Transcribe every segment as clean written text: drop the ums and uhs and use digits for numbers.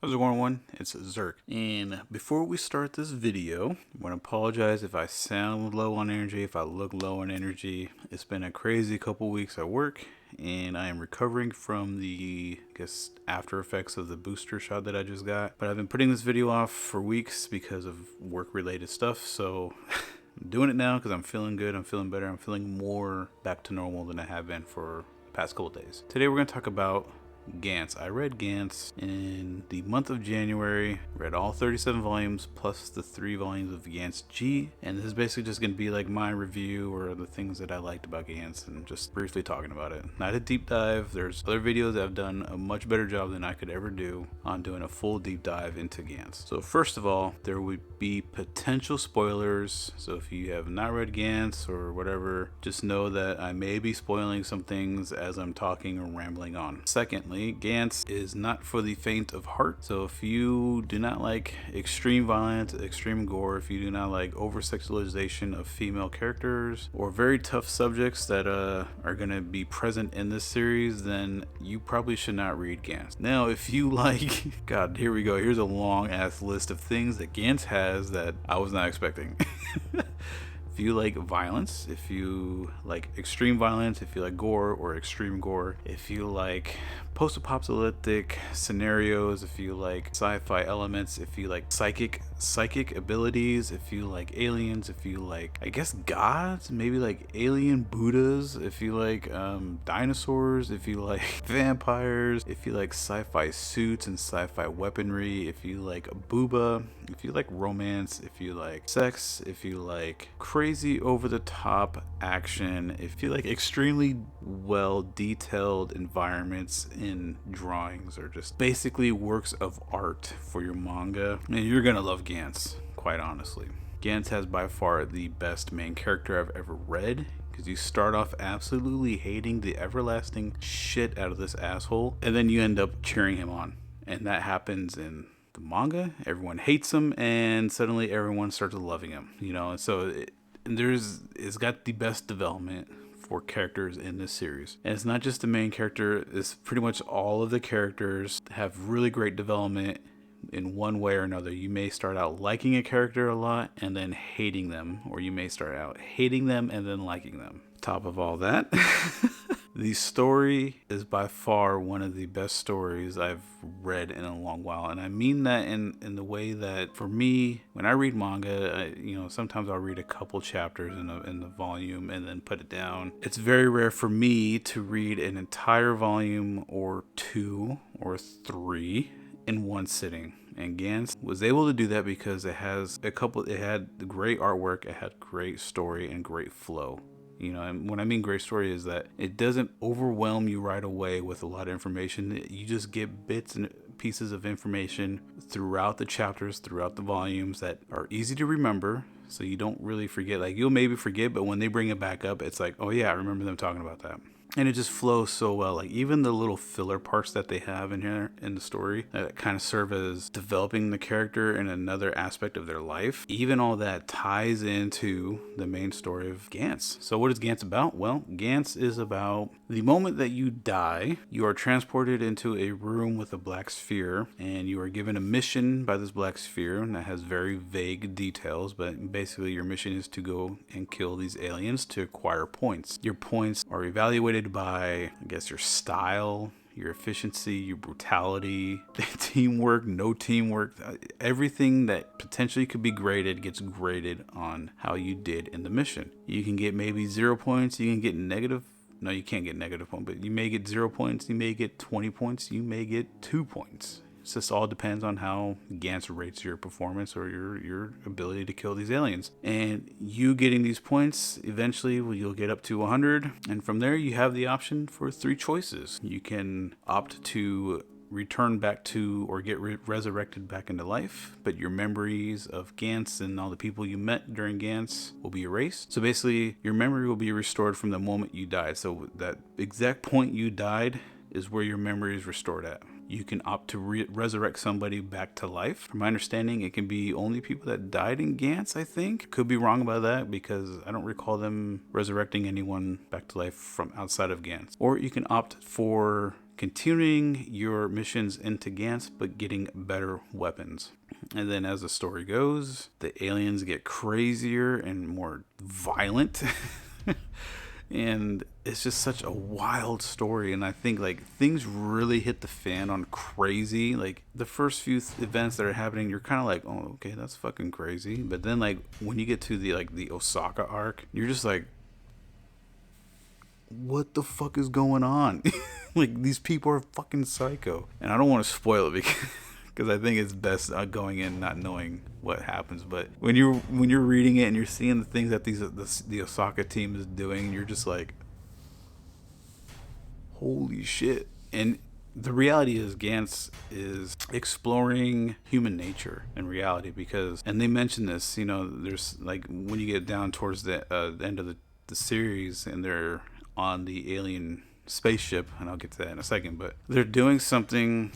How's it going, everyone? It's Zerk. And before we start this video, I want to apologize if I sound low on energy, if I look low on energy. It's been a crazy couple weeks at work, and I am recovering from the, after effects of the booster shot that I just got. But I've been putting this video off for weeks because of work-related stuff, so I'm doing it now because I'm feeling good, I'm feeling better, I'm feeling more back to normal than I have been for the past couple days. Today we're going to talk about GANTZ. I read GANTZ in the month of January, read all 37 volumes plus the 3 volumes of GANTZ G, and this is basically just going to be like my review or the things that I liked about GANTZ and just briefly talking about it. Not a deep dive. There's other videos that have done a much better job than I could ever do on doing a full deep dive into GANTZ. So first of all, there would be potential spoilers. So if you have not read GANTZ or whatever, just know that I may be spoiling some things as I'm talking or rambling on. Secondly, GANTZ is not for the faint of heart. So if you do not like extreme violence, extreme gore, if you do not like over-sexualization of female characters or very tough subjects that are going to be present in this series, then you probably should not read GANTZ. Now, if you like, God, here we go. Here's a long ass list of things that GANTZ has that I was not expecting. If you like violence, if you like extreme violence, if you like gore or extreme gore, if you like post-apocalyptic scenarios, if you like sci-fi elements, if you like psychic abilities, if you like aliens, if you like, I guess, gods, maybe like alien Buddhas, if you like dinosaurs, if you like vampires, if you like sci-fi suits and sci-fi weaponry, if you like booba, if you like romance, if you like sex, if you like crazy over-the-top action, if you like extremely well detailed environments in drawings or just basically works of art for your manga, and you're gonna love GANTZ, quite honestly. GANTZ has by far the best main character I've ever read, because you start off absolutely hating the everlasting shit out of this asshole, and then you end up cheering him on. And that happens in the manga. Everyone hates him, and suddenly everyone starts loving him, you know. And so it's got the best development for characters in this series. And it's not just the main character, it's pretty much all of the characters have really great development in one way or another. You may start out liking a character a lot and then hating them, or you may start out hating them and then liking them. Top of all that, the story is by far one of the best stories I've read in a long while. And I mean that in the way that, for me, when I read manga, sometimes I'll read a couple chapters in the volume and then put it down. It's very rare for me to read an entire volume or 2 or 3 in one sitting. And GANTZ was able to do that because it had great artwork, it had great story and great flow. And what I mean great story is that it doesn't overwhelm you right away with a lot of information. You just get bits and pieces of information throughout the chapters, throughout the volumes that are easy to remember. So you don't really forget. Like, you'll maybe forget, but when they bring it back up, it's like, oh yeah, I remember them talking about that. And it just flows so well. Like, even the little filler parts that they have in here in the story that kind of serve as developing the character in another aspect of their life, even all that ties into the main story of GANTZ. So what is GANTZ about? Well, GANTZ is about the moment that you die, you are transported into a room with a black sphere, and you are given a mission by this black sphere, and that has very vague details, but basically your mission is to go and kill these aliens to acquire points. Your points are evaluated by, I guess, your style, your efficiency, your brutality, teamwork, no teamwork. Everything that potentially could be graded gets graded on how you did in the mission. You can get maybe 0 points, you can get negative. No, you can't get negative points, but you may get 0 points, you may get 20 points, you may get 2 points. It just all depends on how GANTZ rates your performance or your ability to kill these aliens. And you getting these points, eventually you'll get up to 100. And from there, you have the option for 3 choices. You can opt to return back to or get resurrected back into life, but your memories of GANTZ and all the people you met during GANTZ will be erased. So basically, your memory will be restored from the moment you died. So that exact point you died is where your memory is restored at. You can opt to resurrect somebody back to life. From my understanding, it can be only people that died in GANTZ, I think. Could be wrong about that because I don't recall them resurrecting anyone back to life from outside of GANTZ. Or you can opt for continuing your missions into GANTZ, but getting better weapons. And then as the story goes, the aliens get crazier and more violent. And it's just such a wild story. And I think like things really hit the fan on crazy. Like the first few events that are happening, you're kind of like, oh, okay, that's fucking crazy. But then like when you get to the Osaka arc, you're just like, what the fuck is going on? Like these people are fucking psycho. And I don't want to spoil it because I think it's best going in not knowing what happens. But when you're reading it and you're seeing the things that the Osaka team is doing, you're just like, holy shit. And the reality is GANTZ is exploring human nature and reality because, and they mention this, you know, there's like when you get down towards the end of the series and they're on the alien spaceship, and I'll get to that in a second, but they're doing something.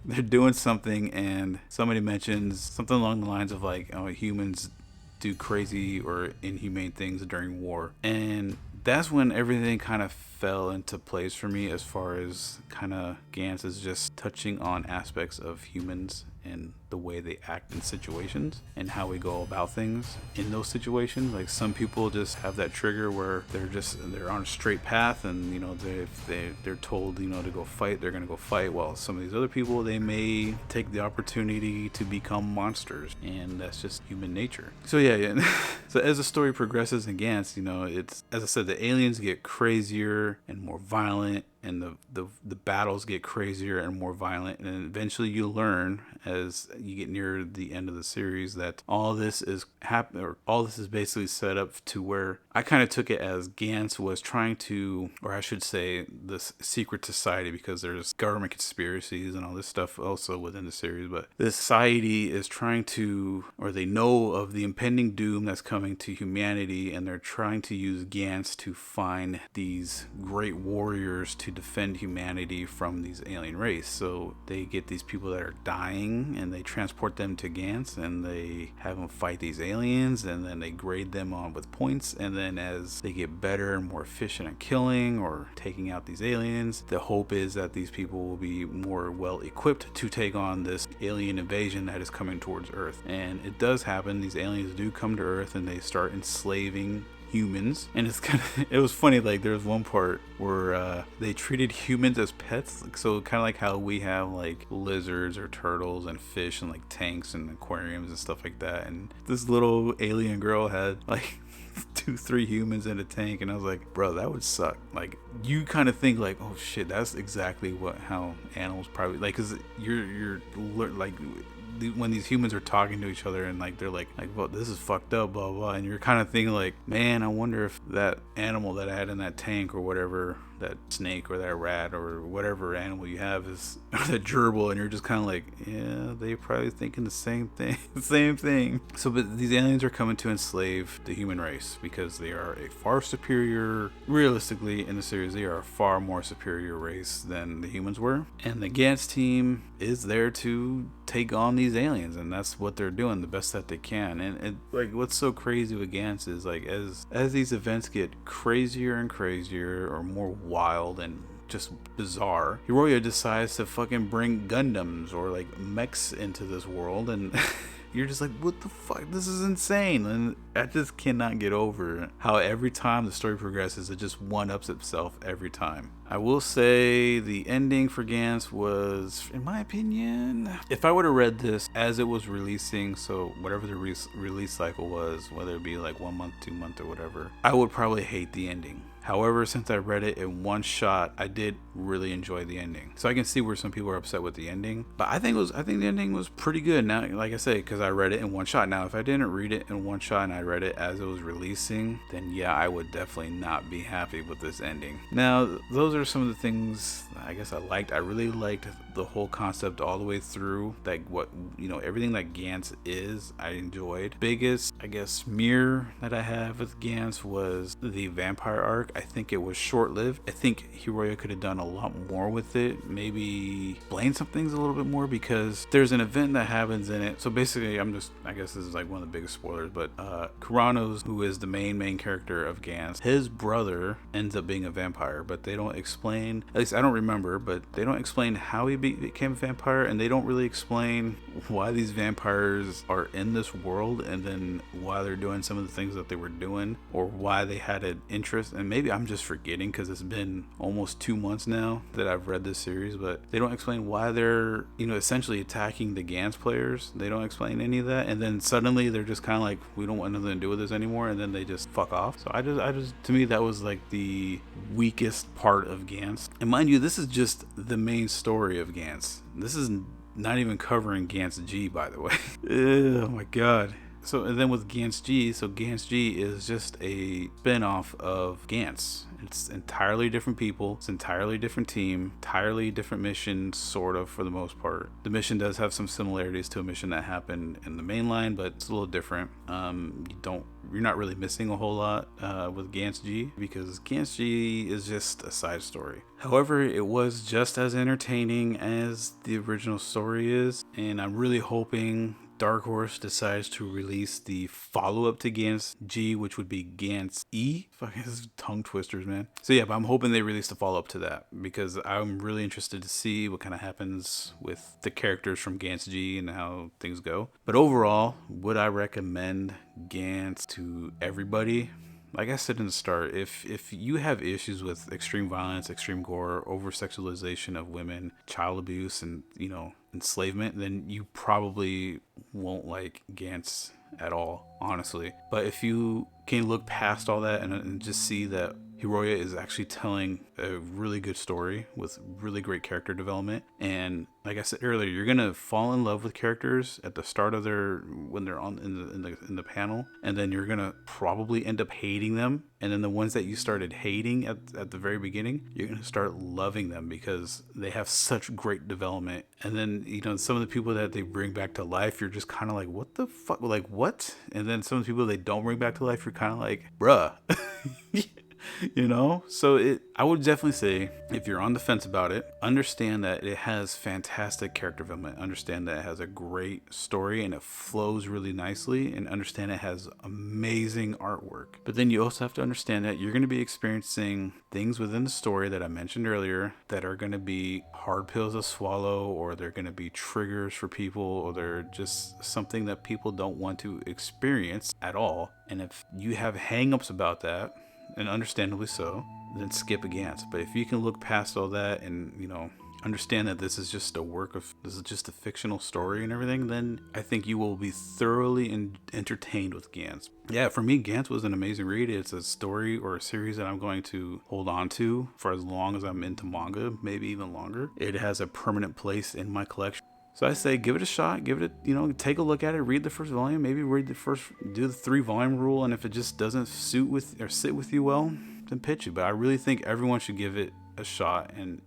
They're doing something, and somebody mentions something along the lines of like, oh, humans do crazy or inhumane things during war. And that's when everything kind of fell into place for me, as far as kind of GANTZ is just touching on aspects of humans and the way they act in situations and how we go about things in those situations. Like some people just have that trigger where they're on a straight path, and you know, if they're told, you know, to go fight, they're gonna go fight. While some of these other people, they may take the opportunity to become monsters, and that's just human nature. So yeah. So as the story progresses in GANTZ, you know, it's, as I said, the aliens get crazier and more violent, and the battles get crazier and more violent, and eventually you learn as you get near the end of the series that all this is basically set up to where I kind of took it as GANTZ was trying to, or I should say, this secret society, because there's government conspiracies and all this stuff also within the series, but this society is trying to, or they know of the impending doom that's coming to humanity, and they're trying to use GANTZ to find these great warriors to defend humanity from these alien race. So they get these people that are dying and they transport them to GANTZ and they have them fight these aliens, and then they grade them on with points, and then as they get better and more efficient at killing or taking out these aliens, the hope is that these people will be more well equipped to take on this alien invasion that is coming towards Earth. And it does happen. These aliens do come to Earth and they start enslaving humans, and it was funny. Like there was one part where they treated humans as pets, so kind of like how we have like lizards or turtles and fish and like tanks and aquariums and stuff like that. And this little alien girl had like 2-3 humans in a tank, and I was like, bro, that would suck. Like you kind of think like, oh shit, that's exactly how animals probably like, because you're like when these humans are talking to each other and like they're like well, this is fucked up, blah blah, and you're kind of thinking like, man, I wonder if that animal that I had in that tank or whatever, that snake or that rat or whatever animal you have is that gerbil, and you're just kind of like, yeah, they probably thinking the same thing. So but these aliens are coming to enslave the human race because they are a far superior, realistically in the series, they are a far more superior race than the humans were, and the GANTZ team is there to take on these aliens, and that's what they're doing the best that they can. And like what's so crazy with GANTZ is like as these events get crazier and crazier or more wild and just bizarre, Hiroya decides to fucking bring Gundams or like mechs into this world, and you're just like, what the fuck, this is insane. And I just cannot get over how every time the story progresses, it just one-ups itself every time. I will say the ending for GANTZ was, in my opinion, if I would have read this as it was releasing, so whatever the release cycle was, whether it be like 1 month, 2 months or whatever, I would probably hate the ending. However, since I read it in one shot, I did really enjoy the ending. So I can see where some people are upset with the ending, but I think the ending was pretty good. Now, like I say, because I read it in one shot. Now, if I didn't read it in one shot and I read it as it was releasing, then yeah, I would definitely not be happy with this ending. Now, those are some of the things I guess I liked. I really liked the whole concept all the way through. Like everything that GANTZ is, I enjoyed. Biggest, I guess, smear that I have with GANTZ was the vampire arc. arc, I think it was short-lived. I think Hiroya could have done a lot more with it, maybe explain some things a little bit more, because there's an event that happens in it. So basically, I guess this is like one of the biggest spoilers, but Kurano's, who is the main character of GANTZ, his brother ends up being a vampire, but they don't explain, at least I don't remember, but they don't explain how he became a vampire, and they don't really explain why these vampires are in this world, and then why they're doing some of the things that they were doing, or why they had an interest. And maybe I'm just forgetting because it's been almost 2 months now that I've read this series, but they don't explain why they're, essentially attacking the GANTZ players. They don't explain any of that, and then suddenly they're just kind of like, we don't want nothing to do with this anymore, and then they just fuck off. So I just to me, that was like the weakest part of GANTZ. And mind you, this is just the main story of GANTZ. This is not even covering GANTZ G, by the way. Oh my god. So, and then with GANTZ G, so GANTZ G is just a spin-off of GANTZ. It's entirely different people, it's entirely different team, entirely different mission, sort of, for the most part. The mission does have some similarities to a mission that happened in the main line, but it's a little different. You're not really missing a whole lot with GANTZ G, because GANTZ G is just a side story. However, it was just as entertaining as the original story is, and I'm really hoping Dark Horse decides to release the follow-up to GANTZ G, which would be GANTZ E. Fucking tongue twisters, man. So yeah, but I'm hoping they release the follow-up to that, because I'm really interested to see what kind of happens with the characters from GANTZ G and how things go. But overall, would I recommend GANTZ to everybody? Like I said in the start, if you have issues with extreme violence, extreme gore, over-sexualization of women, child abuse, and, enslavement, then you probably won't like GANTZ at all, honestly. But if you can look past all that and just see that Hiroya is actually telling a really good story with really great character development, and like I said earlier, you're gonna fall in love with characters at the start of when they're on in the panel, and then you're gonna probably end up hating them, and then the ones that you started hating at the very beginning, you're gonna start loving them because they have such great development. And then some of the people that they bring back to life, you're just kind of like, what the fuck, like what? And then some of the people they don't bring back to life, you're kind of like, bruh. So I would definitely say, if you're on the fence about it, understand that it has fantastic character development, understand that it has a great story and it flows really nicely, and understand it has amazing artwork. But then you also have to understand that you're going to be experiencing things within the story that I mentioned earlier that are going to be hard pills to swallow, or they're going to be triggers for people, or they're just something that people don't want to experience at all. And if you have hang-ups about that, and understandably so, then skip GANTZ. But if you can look past all that and understand that this is just a fictional story and everything, then I think you will be thoroughly entertained with GANTZ. Yeah, for me, GANTZ was an amazing read. It's a story or a series that I'm going to hold on to for as long as I'm into manga, maybe even longer. It has a permanent place in my collection. So I say, give it a shot, take a look at it, read the first volume, maybe do the 3-volume rule, and if it just doesn't sit with you well, then pitch it. But I really think everyone should give it a shot and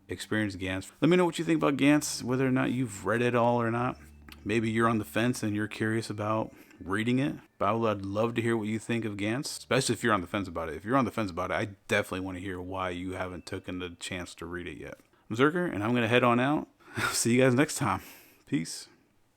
experience GANTZ. Let me know what you think about GANTZ, whether or not you've read it all or not. Maybe you're on the fence and you're curious about reading it, but I'd love to hear what you think of GANTZ, especially if you're on the fence about it. If you're on the fence about it, I definitely want to hear why you haven't taken the chance to read it yet. I'm Zerker, and I'm going to head on out. See you guys next time. Peace.